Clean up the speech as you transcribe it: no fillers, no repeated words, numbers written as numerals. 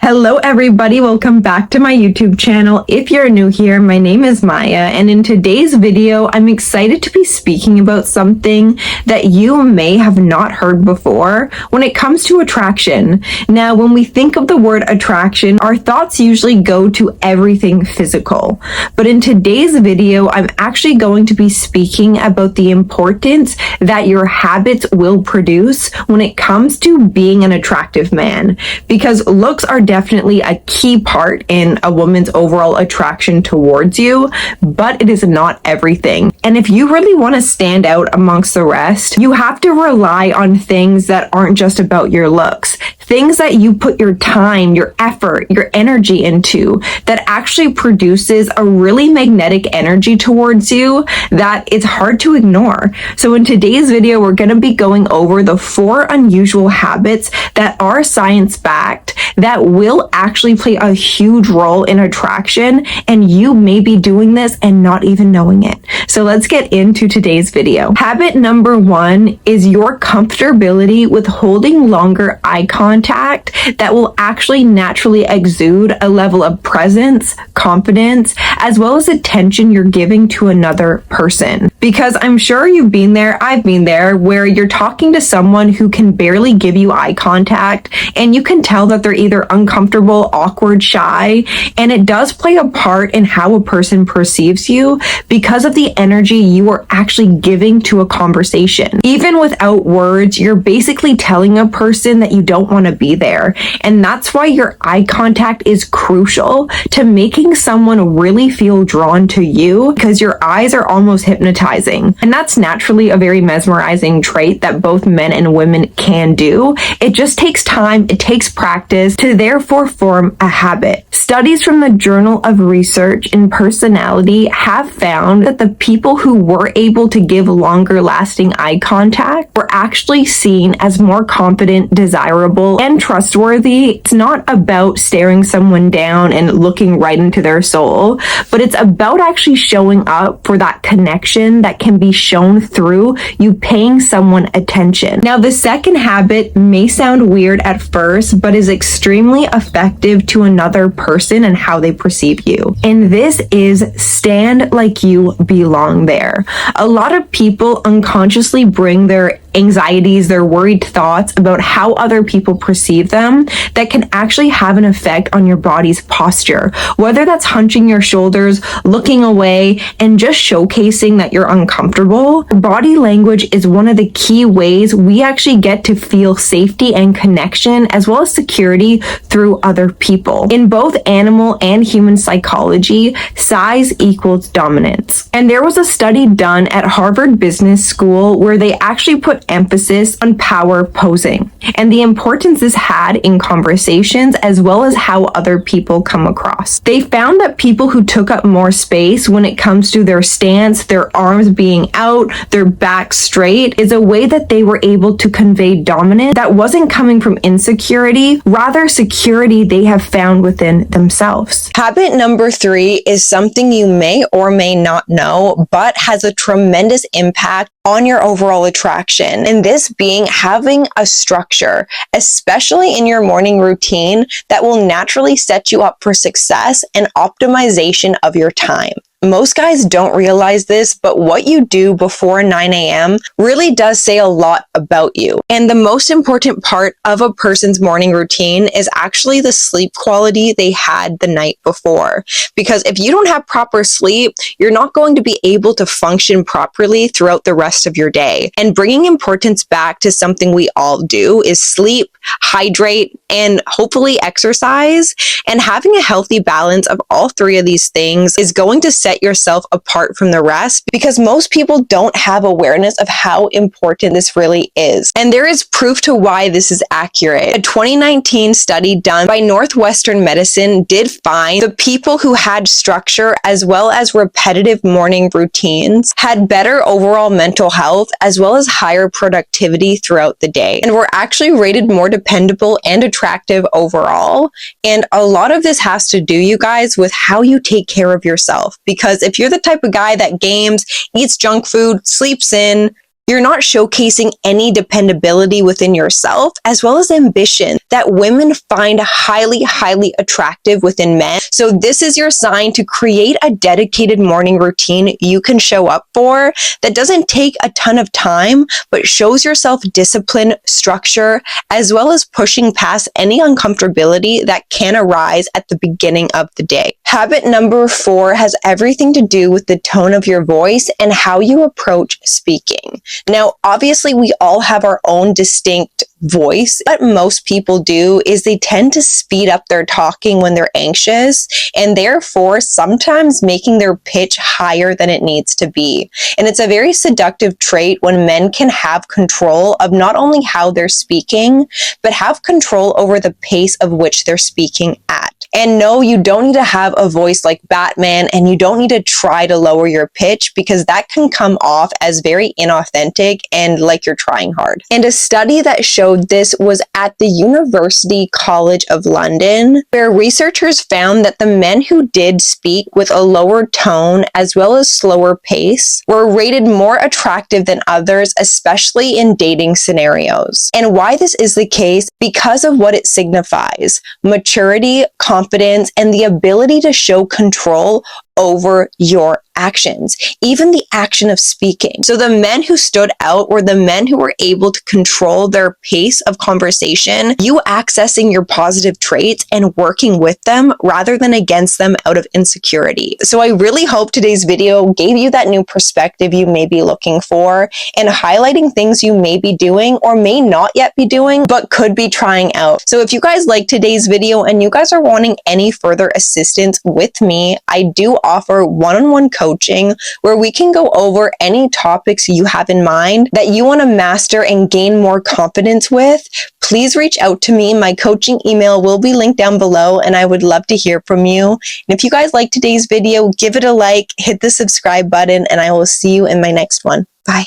Hello everybody, welcome back to my YouTube channel. If you're new here, my name is Maya, and in today's video, I'm excited to be speaking about something that you may have not heard before when it comes to attraction. Now, when we think of the word attraction, our thoughts usually go to everything physical. But in today's video, I'm actually going to be speaking about the importance that your habits will produce when it comes to being an attractive man. Because looks are definitely a key part in a woman's overall attraction towards you, but it is not everything. And if you really want to stand out amongst the rest, you have to rely on things that aren't just about your looks. Things that you put your time, your effort, your energy into that actually produces a really magnetic energy towards you that it's hard to ignore. So in today's video, we're going to be going over the 4 unusual habits that are science-backed that will actually play a huge role in attraction, and you may be doing this and not even knowing it. So let's get into today's video. Habit number 1 is your comfortability with holding longer eye contact that will actually naturally exude a level of presence, confidence, as well as attention you're giving to another person. Because I'm sure you've been there, I've been there, where you're talking to someone who can barely give you eye contact, and you can tell that they're either uncomfortable, awkward, shy, and it does play a part in how a person perceives you because of the energy you are actually giving to a conversation. Even without words, you're basically telling a person that you don't want to be there, and that's why your eye contact is crucial to making someone really feel drawn to you, because your eyes are almost hypnotizing. And that's naturally a very mesmerizing trait that both men and women can do. It just takes time, it takes practice to therefore form a habit. Studies from the Journal of Research in Personality have found that the people who were able to give longer lasting eye contact were actually seen as more confident, desirable, and trustworthy. It's not about staring someone down and looking right into their soul, but it's about actually showing up for that connection that can be shown through you paying someone attention. Now, the second habit may sound weird at first, but is extremely effective to another person and how they perceive you. And this is stand like you belong there. A lot of people unconsciously bring their anxieties, their worried thoughts about how other people perceive them that can actually have an effect on your body's posture. Whether that's hunching your shoulders, looking away, and just showcasing that you're uncomfortable, body language is one of the key ways we actually get to feel safety and connection as well as security through other people. In both animal and human psychology, size equals dominance. And there was a study done at Harvard Business School where they actually put emphasis on power posing and the importance this had in conversations as well as how other people come across. They found that people who took up more space when it comes to their stance, their arms being out, their back straight, is a way that they were able to convey dominance that wasn't coming from insecurity, rather security they have found within themselves. Habit number 3 is something you may or may not know, but has a tremendous impact on your overall attraction, and this being having a structure, especially in your morning routine, that will naturally set you up for success and optimization of your time. Most guys don't realize this, but what you do before 9 a.m. really does say a lot about you. And the most important part of a person's morning routine is actually the sleep quality they had the night before. Because if you don't have proper sleep, you're not going to be able to function properly throughout the rest of your day. And bringing importance back to something we all do is sleep, hydrate, and hopefully exercise. And having a healthy balance of all 3 of these things is going to set yourself apart from the rest, because most people don't have awareness of how important this really is. And there is proof to why this is accurate. A 2019 study done by Northwestern Medicine did find the people who had structure as well as repetitive morning routines had better overall mental health as well as higher productivity throughout the day, and were actually rated more dependable and attractive overall. And a lot of this has to do, you guys, with how you take care of yourself. Because if you're the type of guy that games, eats junk food, sleeps in, You're not showcasing any dependability within yourself, as well as ambition that women find highly, highly attractive within men. So this is your sign to create a dedicated morning routine you can show up for that doesn't take a ton of time, but shows yourself discipline, structure, as well as pushing past any uncomfortability that can arise at the beginning of the day. Habit number 4 has everything to do with the tone of your voice and how you approach speaking. Now, obviously, we all have our own distinct voice. What most people do is they tend to speed up their talking when they're anxious, and therefore sometimes making their pitch higher than it needs to be. And it's a very seductive trait when men can have control of not only how they're speaking, but have control over the pace of which they're speaking at. And no, you don't need to have a voice like Batman, and you don't need to try to lower your pitch, because that can come off as very inauthentic and like you're trying hard. And a study that showed this was at the University College of London, where researchers found that the men who did speak with a lower tone as well as slower pace were rated more attractive than others, especially in dating scenarios. And why this is the case? Because of what it signifies: maturity, confidence, and the ability to show control over your actions, even the action of speaking. So the men who stood out were the men who were able to control their pace of conversation, you accessing your positive traits and working with them rather than against them out of insecurity. So I really hope today's video gave you that new perspective you may be looking for, and highlighting things you may be doing or may not yet be doing, but could be trying out. So if you guys like today's video and you guys are wanting any further assistance with me, I do offer one-on-one coaching where we can go over any topics you have in mind that you want to master and gain more confidence with. Please reach out to me. My coaching email will be linked down below, and I would love to hear from you. And if you guys like today's video, give it a like, hit the subscribe button, and I will see you in my next one. Bye.